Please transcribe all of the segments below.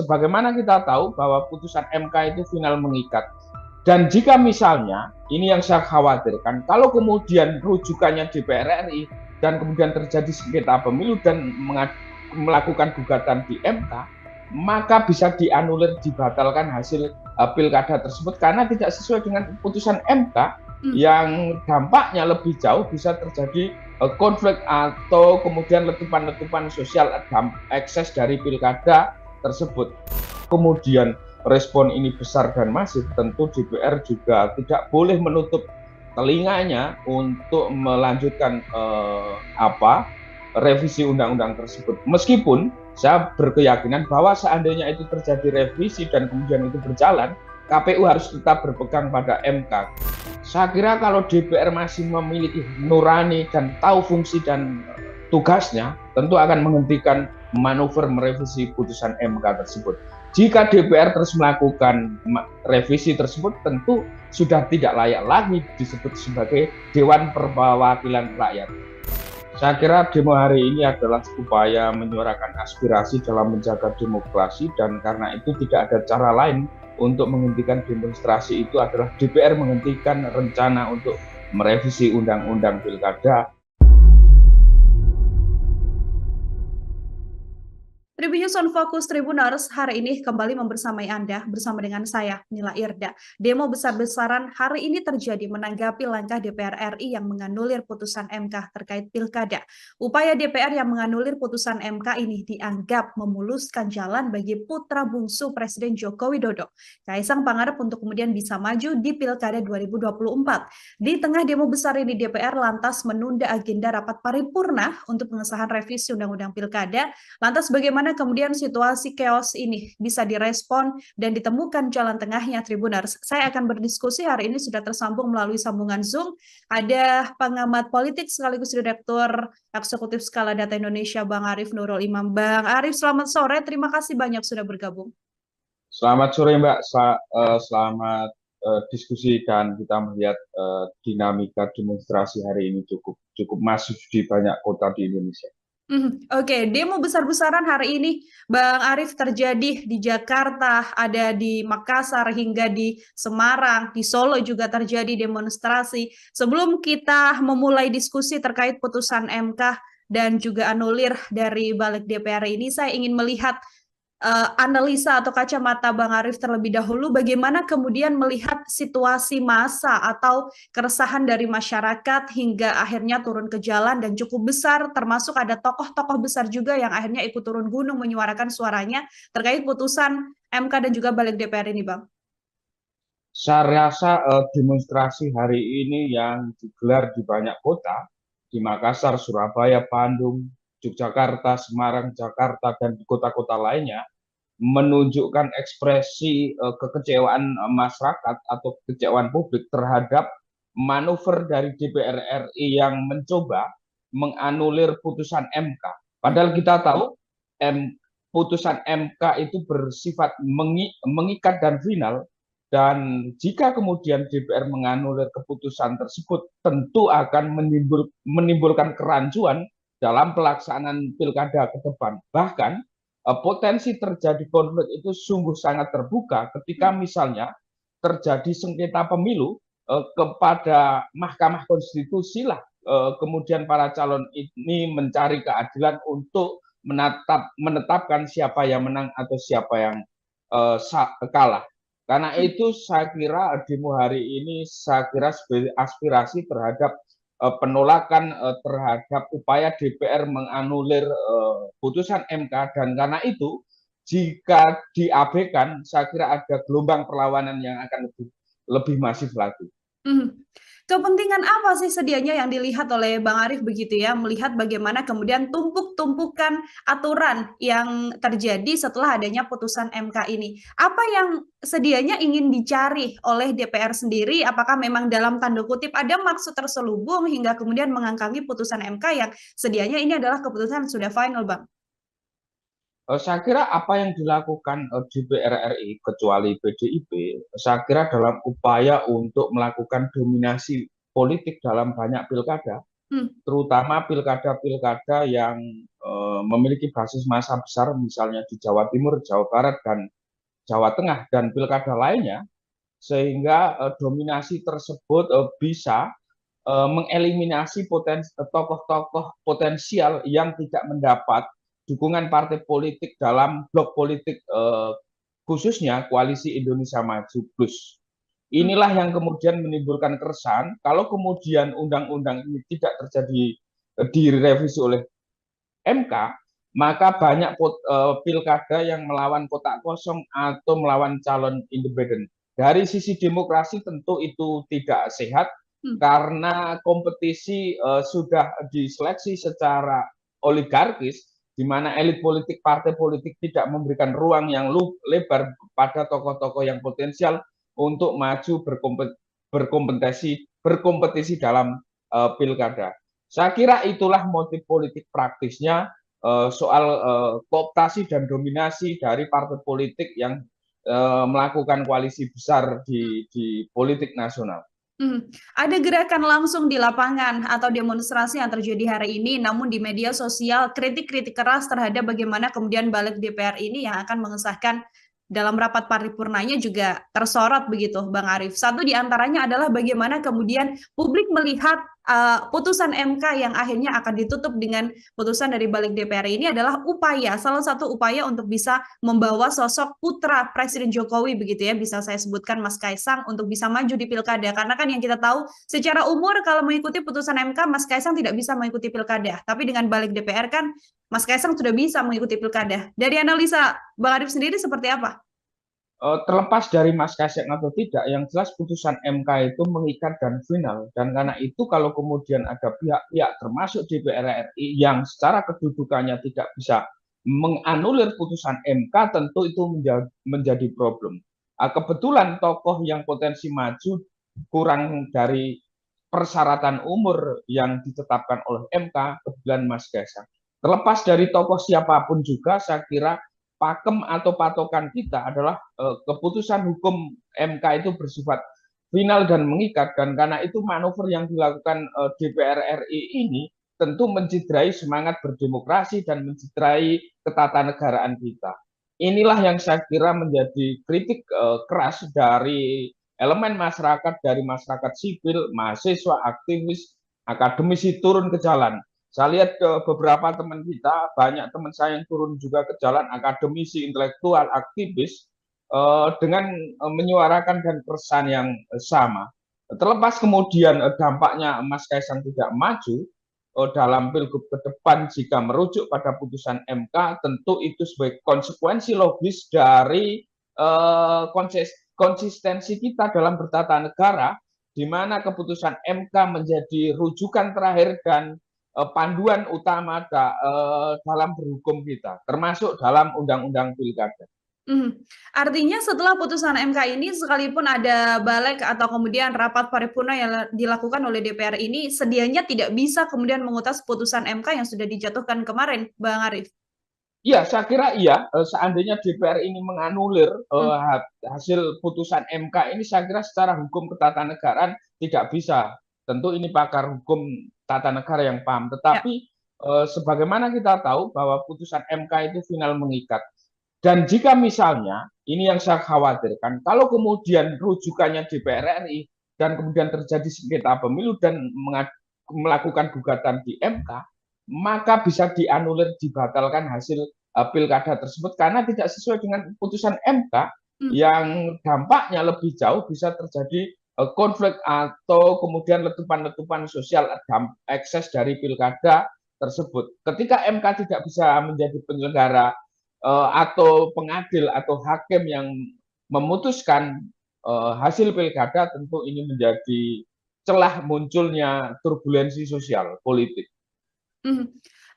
sebagaimana kita tahu bahwa putusan MK itu final mengikat. Dan jika misalnya, ini yang saya khawatirkan, kalau kemudian rujukannya DPR RI dan kemudian terjadi sengketa pemilu dan melakukan gugatan di MK, maka bisa dianulir, dibatalkan hasil pilkada tersebut karena tidak sesuai dengan putusan MK yang dampaknya lebih jauh, bisa terjadi konflik atau kemudian letupan-letupan sosial ekses dari pilkada tersebut. Kemudian respon ini besar dan masif, tentu DPR juga tidak boleh menutup telinganya untuk melanjutkan revisi undang-undang tersebut. Meskipun saya berkeyakinan bahwa seandainya itu terjadi revisi dan kemudian itu berjalan, KPU harus tetap berpegang pada MK. Saya kira kalau DPR masih memiliki nurani dan tahu fungsi dan tugasnya, tentu akan menghentikan manuver merevisi putusan MK tersebut. Jika DPR terus melakukan revisi tersebut, tentu sudah tidak layak lagi disebut sebagai Dewan Perwakilan Rakyat. Saya kira demo hari ini adalah upaya menyuarakan aspirasi dalam menjaga demokrasi, dan karena itu tidak ada cara lain untuk menghentikan demonstrasi itu adalah DPR menghentikan rencana untuk merevisi undang-undang pilkada. Tribunnews on Fokus Tribuners hari ini kembali membersamai Anda bersama dengan saya, Nila Irda. Demo besar-besaran hari ini terjadi menanggapi langkah DPR RI yang menganulir putusan MK terkait pilkada. Upaya DPR yang menganulir putusan MK ini dianggap memuluskan jalan bagi putra bungsu Presiden Joko Widodo, Kaisang Pangarep, untuk kemudian bisa maju di pilkada 2024. Di tengah demo besar ini, DPR lantas menunda agenda rapat paripurna untuk pengesahan revisi Undang-Undang Pilkada. Lantas bagaimana kemudian situasi chaos ini bisa direspon dan ditemukan jalan tengahnya, Tribuners? Saya akan berdiskusi hari ini, sudah tersambung melalui sambungan Zoom. Ada pengamat politik sekaligus Direktur Eksekutif Skala Data Indonesia, Bang Arief Nurul Imam. Bang Arief, selamat sore. Terima kasih banyak sudah bergabung. Selamat sore, Mbak. Selamat diskusi, dan kita melihat dinamika demonstrasi hari ini cukup masif di banyak kota di Indonesia. Oke, demo besar-besaran hari ini, Bang Arief, terjadi di Jakarta, ada di Makassar, hingga di Semarang, di Solo juga terjadi demonstrasi. Sebelum kita memulai diskusi terkait putusan MK dan juga anulir dari balik DPR ini, saya ingin melihat analisa atau kacamata Bang Arief terlebih dahulu, bagaimana kemudian melihat situasi massa atau keresahan dari masyarakat hingga akhirnya turun ke jalan dan cukup besar, termasuk ada tokoh-tokoh besar juga yang akhirnya ikut turun gunung menyuarakan suaranya terkait putusan MK dan juga balik DPR ini, Bang. Saya rasa demonstrasi hari ini yang digelar di banyak kota, di Makassar, Surabaya, Bandung, Yogyakarta, Semarang, Jakarta, dan di kota-kota lainnya, menunjukkan ekspresi kekecewaan masyarakat atau kekecewaan publik terhadap manuver dari DPR RI yang mencoba menganulir putusan MK. Padahal kita tahu putusan MK itu bersifat mengikat dan final, dan jika kemudian DPR menganulir keputusan tersebut, tentu akan menimbulkan kerancuan dalam pelaksanaan pilkada ke depan. Bahkan potensi terjadi konflik itu sungguh sangat terbuka ketika misalnya terjadi sengketa pemilu kepada Mahkamah Konstitusi lah, kemudian para calon ini mencari keadilan untuk menetapkan siapa yang menang atau siapa yang kalah. Karena itu saya kira demo hari ini sebagai aspirasi terhadap penolakan terhadap upaya DPR menganulir putusan MK, dan karena itu jika diabaikan, saya kira ada gelombang perlawanan yang akan lebih masif lagi. Kepentingan apa sih sedianya yang dilihat oleh Bang Arief begitu ya, melihat bagaimana kemudian tumpuk-tumpukan aturan yang terjadi setelah adanya putusan MK ini? Apa yang sedianya ingin dicari oleh DPR sendiri? Apakah memang dalam tanda kutip ada maksud terselubung hingga kemudian mengangkangi putusan MK yang sedianya ini adalah keputusan sudah final, Bang? Saya kira apa yang dilakukan DPR RI, kecuali PDIP, saya kira dalam upaya untuk melakukan dominasi politik dalam banyak pilkada, Hmm. terutama pilkada-pilkada yang memiliki basis massa besar, misalnya di Jawa Timur, Jawa Barat, dan Jawa Tengah, dan pilkada lainnya, sehingga dominasi tersebut bisa mengeliminasi tokoh-tokoh potensial yang tidak mendapat dukungan partai politik dalam blok politik, khususnya Koalisi Indonesia Maju Plus. Hmm. Inilah yang kemudian menimbulkan keresahan kalau kemudian undang-undang ini tidak terjadi direvisi oleh MK, maka banyak pilkada yang melawan kotak kosong atau melawan calon independen. Dari sisi demokrasi tentu itu tidak sehat, Hmm. karena kompetisi sudah diseleksi secara oligarkis, di mana elit politik, partai politik tidak memberikan ruang yang lebar pada tokoh-tokoh yang potensial untuk maju berkompetisi dalam pilkada. Saya kira itulah motif politik praktisnya soal kooptasi dan dominasi dari partai politik yang melakukan koalisi besar di politik nasional. Ada gerakan langsung di lapangan atau demonstrasi yang terjadi hari ini, namun di media sosial kritik-kritik keras terhadap bagaimana kemudian balik DPR ini yang akan mengesahkan dalam rapat paripurnanya juga tersorot begitu, Bang Arief. Satu di antaranya adalah bagaimana kemudian publik melihat putusan MK yang akhirnya akan ditutup dengan putusan dari balik DPR ini adalah salah satu upaya untuk bisa membawa sosok putra Presiden Jokowi begitu ya, bisa saya sebutkan Mas Kaisang untuk bisa maju di pilkada. Karena kan yang kita tahu secara umur kalau mengikuti putusan MK, Mas Kaisang tidak bisa mengikuti pilkada. Tapi dengan balik DPR kan Mas Kaisang sudah bisa mengikuti pilkada. Dari analisa Bang Arief sendiri seperti apa? Terlepas dari Mas Kaisang atau tidak, yang jelas putusan MK itu mengikat dan final. Dan karena itu kalau kemudian ada pihak-pihak termasuk DPR RI yang secara kedudukannya tidak bisa menganulir putusan MK, tentu itu menjadi problem. Kebetulan tokoh yang potensi maju kurang dari persyaratan umur yang ditetapkan oleh MK, kebetulan Mas Kaisang. Terlepas dari tokoh siapapun juga, saya kira pakem atau patokan kita adalah keputusan hukum MK itu bersifat final dan mengikat, dan karena itu manuver yang dilakukan DPR RI ini tentu mencederai semangat berdemokrasi dan mencederai ketatanegaraan kita. Inilah yang saya kira menjadi kritik keras dari elemen masyarakat, dari masyarakat sipil, mahasiswa, aktivis, akademisi turun ke jalan. Saya lihat beberapa teman kita, banyak teman saya yang turun juga ke jalan, akademisi, intelektual, aktivis, dengan menyuarakan dan keresahan yang sama. Terlepas kemudian dampaknya Mas Kaisang tidak maju dalam pilgub ke depan jika merujuk pada putusan MK, tentu itu sebagai konsekuensi logis dari konsistensi kita dalam bertata negara, di mana keputusan MK menjadi rujukan terakhir dan panduan utama dalam berhukum kita, termasuk dalam undang-undang pilkada. Artinya setelah putusan MK ini sekalipun ada balik atau kemudian rapat paripurna yang dilakukan oleh DPR ini sedianya tidak bisa kemudian mengutas putusan MK yang sudah dijatuhkan kemarin, Bang Arief? Iya, saya kira iya. Seandainya DPR ini menganulir Hmm. hasil putusan MK ini, saya kira secara hukum ketatanegaraan tidak bisa. Tentu ini pakar hukum tata negara yang paham. Ya. Tetapi sebagaimana kita tahu bahwa putusan MK itu final mengikat. Dan jika misalnya, ini yang saya khawatirkan, kalau kemudian rujukannya DPR RI dan kemudian terjadi sengketa pemilu dan melakukan gugatan di MK, maka bisa dianulir, dibatalkan hasil pilkada tersebut karena tidak sesuai dengan putusan MK, yang dampaknya lebih jauh bisa terjadi konflik atau kemudian letupan-letupan sosial ekses dari pilkada tersebut. Ketika MK tidak bisa menjadi penyelenggara atau pengadil atau hakim yang memutuskan hasil pilkada, tentu ini menjadi celah munculnya turbulensi sosial politik.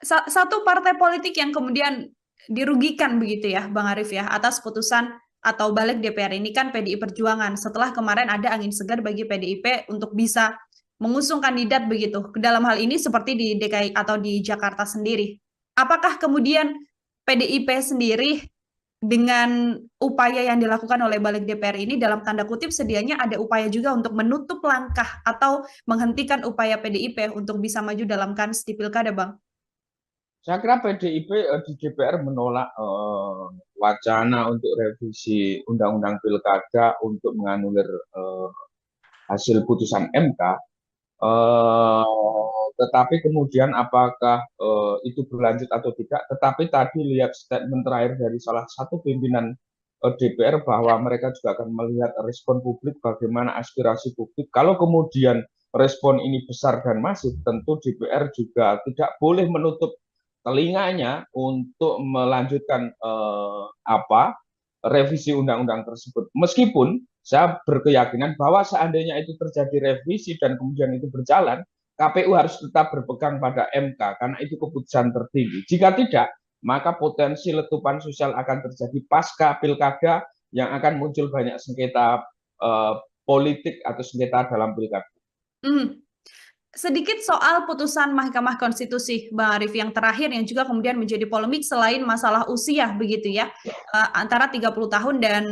Satu partai politik yang kemudian dirugikan begitu ya, Bang Arief ya, atas putusan atau balik DPR ini kan PDI Perjuangan. Setelah kemarin ada angin segar bagi PDIP untuk bisa mengusung kandidat begitu. Dalam hal ini seperti di DKI atau di Jakarta sendiri. Apakah kemudian PDIP sendiri dengan upaya yang dilakukan oleh Balik DPR ini, dalam tanda kutip sedianya ada upaya juga untuk menutup langkah atau menghentikan upaya PDIP untuk bisa maju dalam kans di pilkada, Bang. Saya kira PDIP di DPR menolak wacana untuk revisi Undang-Undang Pilkada untuk menganulir hasil putusan MK. Tetapi kemudian apakah itu berlanjut atau tidak? Tetapi tadi lihat statement terakhir dari salah satu pimpinan DPR bahwa mereka juga akan melihat respon publik, bagaimana aspirasi publik. Kalau kemudian respon ini besar dan masif, tentu DPR juga tidak boleh menutup telinganya untuk melanjutkan revisi undang-undang tersebut. Meskipun saya berkeyakinan bahwa seandainya itu terjadi revisi dan kemudian itu berjalan, KPU harus tetap berpegang pada MK karena itu keputusan tertinggi. Jika tidak, maka potensi letupan sosial akan terjadi pasca pilkada yang akan muncul banyak sengketa politik atau sengketa dalam pilkada. Sedikit soal putusan Mahkamah Konstitusi, Bang Arief, yang terakhir yang juga kemudian menjadi polemik selain masalah usia begitu ya, antara 30 tahun dan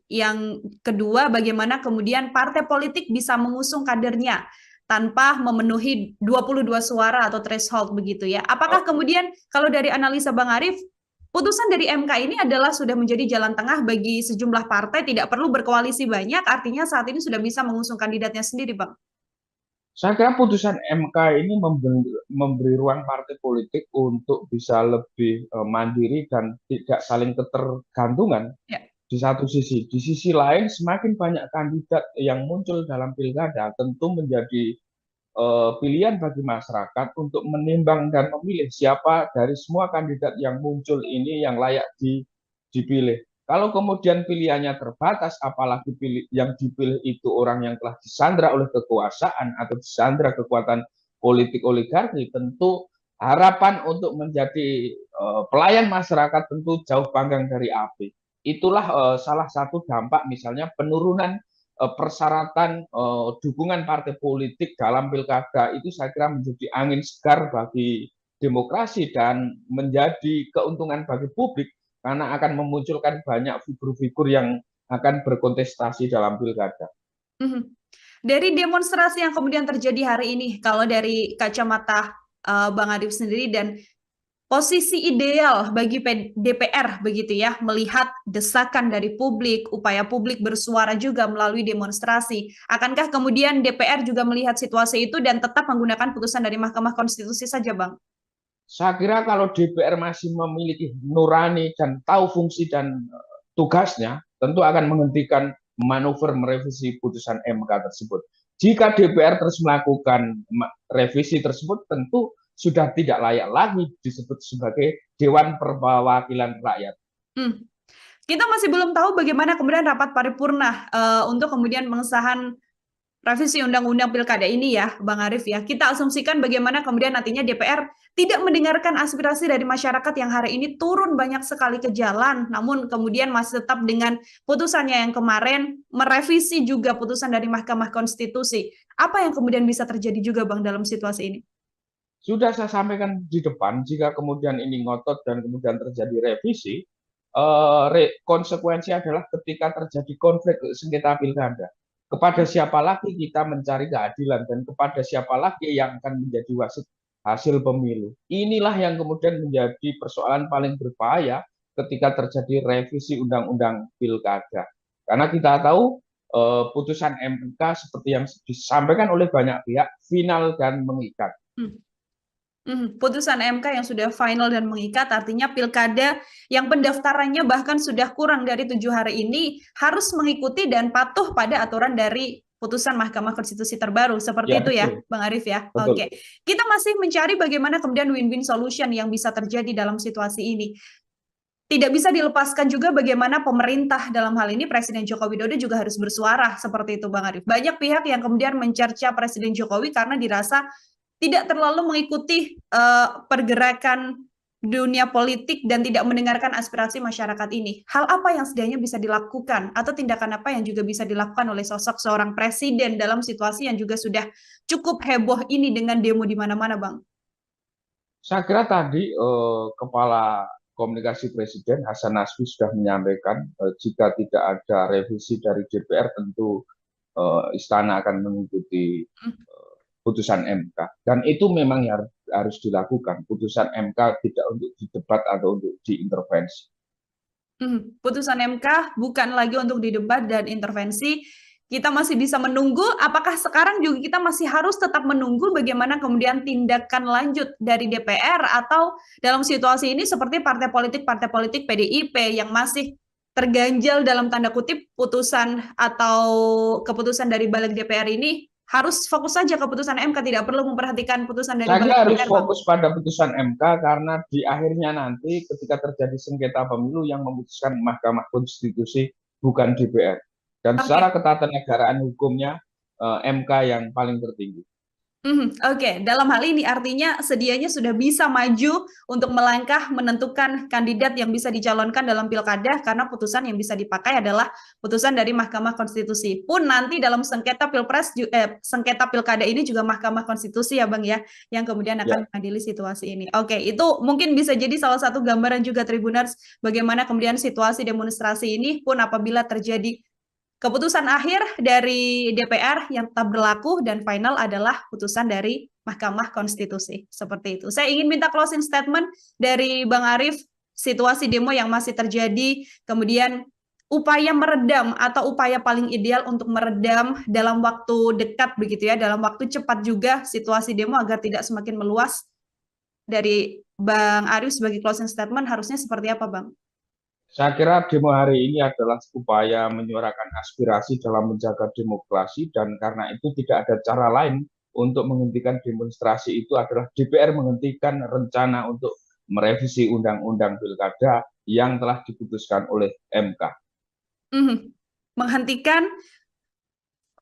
yang kedua bagaimana kemudian partai politik bisa mengusung kadernya tanpa memenuhi 22 suara atau threshold begitu ya. Apakah kemudian kalau dari analisa Bang Arief, putusan dari MK ini adalah sudah menjadi jalan tengah bagi sejumlah partai, tidak perlu berkoalisi banyak, artinya saat ini sudah bisa mengusung kandidatnya sendiri, Bang? Saya kira putusan MK ini memberi ruang partai politik untuk bisa lebih mandiri dan tidak saling ketergantungan Ya. di satu sisi. Di sisi lain, semakin banyak kandidat yang muncul dalam pilkada tentu menjadi pilihan bagi masyarakat untuk menimbang dan memilih siapa dari semua kandidat yang muncul ini yang layak dipilih. Kalau kemudian pilihannya terbatas, apalagi yang dipilih itu orang yang telah disandra oleh kekuasaan atau disandra kekuatan politik oligarki, tentu harapan untuk menjadi pelayan masyarakat tentu jauh panggang dari api. Itulah salah satu dampak misalnya penurunan persyaratan dukungan partai politik dalam pilkada itu saya kira menjadi angin segar bagi demokrasi dan menjadi keuntungan bagi publik karena akan memunculkan banyak figur-figur yang akan berkontestasi dalam pilkada. Dari demonstrasi yang kemudian terjadi hari ini, kalau dari kacamata Bang Arief sendiri dan posisi ideal bagi DPR begitu ya, melihat desakan dari publik, upaya publik bersuara juga melalui demonstrasi. Akankah kemudian DPR juga melihat situasi itu dan tetap menggunakan putusan dari Mahkamah Konstitusi saja, Bang? Saya kira kalau DPR masih memiliki nurani dan tahu fungsi dan tugasnya, tentu akan menghentikan manuver merevisi putusan MK tersebut. Jika DPR terus melakukan revisi tersebut, tentu sudah tidak layak lagi disebut sebagai Dewan Perwakilan Rakyat. Kita masih belum tahu bagaimana kemudian rapat paripurna untuk kemudian pengesahan revisi Undang-Undang Pilkada ini ya, Bang Arief ya. Kita asumsikan bagaimana kemudian nantinya DPR tidak mendengarkan aspirasi dari masyarakat yang hari ini turun banyak sekali ke jalan, namun kemudian masih tetap dengan putusannya yang kemarin merevisi juga putusan dari Mahkamah Konstitusi. Apa yang kemudian bisa terjadi juga, Bang, dalam situasi ini? Sudah saya sampaikan di depan, jika kemudian ini ngotot dan kemudian terjadi revisi, konsekuensi adalah ketika terjadi konflik sengketa pilkada, kepada siapa lagi kita mencari keadilan dan kepada siapa lagi yang akan menjadi wasit hasil pemilu. Inilah yang kemudian menjadi persoalan paling berbahaya ketika terjadi revisi undang-undang pilkada. Karena kita tahu putusan MK seperti yang disampaikan oleh banyak pihak final dan mengikat. Putusan MK yang sudah final dan mengikat, artinya pilkada yang pendaftarannya bahkan sudah kurang dari 7 hari ini harus mengikuti dan patuh pada aturan dari putusan Mahkamah Konstitusi terbaru. Seperti itu ya, Bang Arief ya? Oke. Kita masih mencari bagaimana kemudian win-win solution yang bisa terjadi dalam situasi ini. Tidak bisa dilepaskan juga bagaimana pemerintah dalam hal ini Presiden Joko Widodo juga harus bersuara seperti itu, Bang Arief. Banyak pihak yang kemudian mencerca Presiden Jokowi karena dirasa tidak terlalu mengikuti pergerakan dunia politik dan tidak mendengarkan aspirasi masyarakat ini. Hal apa yang setidaknya bisa dilakukan atau tindakan apa yang juga bisa dilakukan oleh sosok seorang presiden dalam situasi yang juga sudah cukup heboh ini dengan demo di mana-mana, Bang? Saya kira tadi Kepala komunikasi Presiden Hasan Nasbi sudah menyampaikan jika tidak ada revisi dari DPR tentu Istana akan mengikuti putusan MK. Dan itu memang harus dilakukan. Putusan MK tidak untuk didebat atau untuk diintervensi. Putusan MK bukan lagi untuk didebat dan intervensi. Kita masih bisa menunggu. Apakah sekarang juga kita masih harus tetap menunggu bagaimana kemudian tindakan lanjut dari DPR, atau dalam situasi ini seperti partai politik PDIP yang masih terganjal dalam tanda kutip putusan atau keputusan dari balik DPR ini, harus fokus saja ke putusan MK, tidak perlu memperhatikan putusan dari Saya balik harus DPR, Bang? fokus pada putusan MK karena di akhirnya nanti ketika terjadi sengketa pemilu yang memutuskan Mahkamah Konstitusi bukan DPR. Dan secara ketatanegaraan hukumnya MK yang paling tertinggi. Oke, dalam hal ini artinya sedianya sudah bisa maju untuk melangkah menentukan kandidat yang bisa dicalonkan dalam pilkada, karena putusan yang bisa dipakai adalah putusan dari Mahkamah Konstitusi. Pun nanti dalam sengketa pilpres, sengketa pilkada ini juga Mahkamah Konstitusi ya Bang ya, yang kemudian akan mengadili situasi ini. Oke, itu mungkin bisa jadi salah satu gambaran juga Tribuners bagaimana kemudian situasi demonstrasi ini pun apabila terjadi keputusan akhir dari DPR yang tetap berlaku dan final adalah putusan dari Mahkamah Konstitusi. Seperti itu. Saya ingin minta closing statement dari Bang Arief, situasi demo yang masih terjadi, kemudian upaya meredam atau upaya paling ideal untuk meredam dalam waktu dekat begitu ya, dalam waktu cepat juga situasi demo agar tidak semakin meluas. Dari Bang Arief sebagai closing statement harusnya seperti apa, Bang? Saya kira demo hari ini adalah upaya menyuarakan aspirasi dalam menjaga demokrasi, dan karena itu tidak ada cara lain untuk menghentikan demonstrasi itu adalah DPR menghentikan rencana untuk merevisi Undang-Undang Pilkada yang telah diputuskan oleh MK. Menghentikan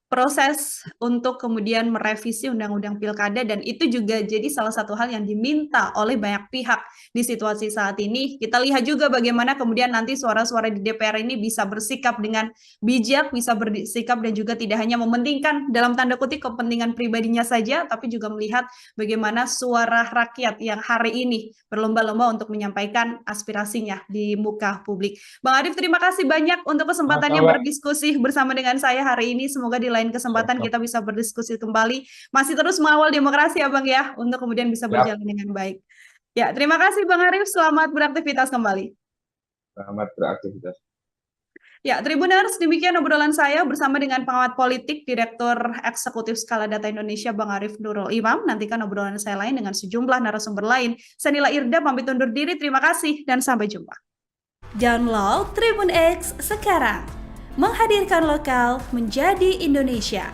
proses untuk kemudian merevisi Undang-Undang Pilkada, dan itu juga jadi salah satu hal yang diminta oleh banyak pihak di situasi saat ini. Kita lihat juga bagaimana kemudian nanti suara-suara di DPR ini bisa bersikap dengan bijak, bisa bersikap dan juga tidak hanya mementingkan dalam tanda kutip kepentingan pribadinya saja, tapi juga melihat bagaimana suara rakyat yang hari ini berlomba-lomba untuk menyampaikan aspirasinya di muka publik. Bang Arief, terima kasih banyak untuk kesempatannya berdiskusi bersama dengan saya hari ini. Semoga di lain kesempatan kita bisa berdiskusi kembali, masih terus mengawal demokrasi ya Bang ya, untuk kemudian bisa berjalan dengan baik. Ya, terima kasih Bang Arief, selamat beraktivitas kembali. Selamat beraktivitas. Ya, Tribuners, demikian obrolan saya bersama dengan pengamat politik, Direktur Eksekutif Skala Data Indonesia, Bang Arief Nurul Imam. Nantikan obrolan saya lain dengan sejumlah narasumber lain. Saya Nila Irda, pamit undur diri, terima kasih dan sampai jumpa. Download Tribun X sekarang. Menghadirkan lokal menjadi Indonesia.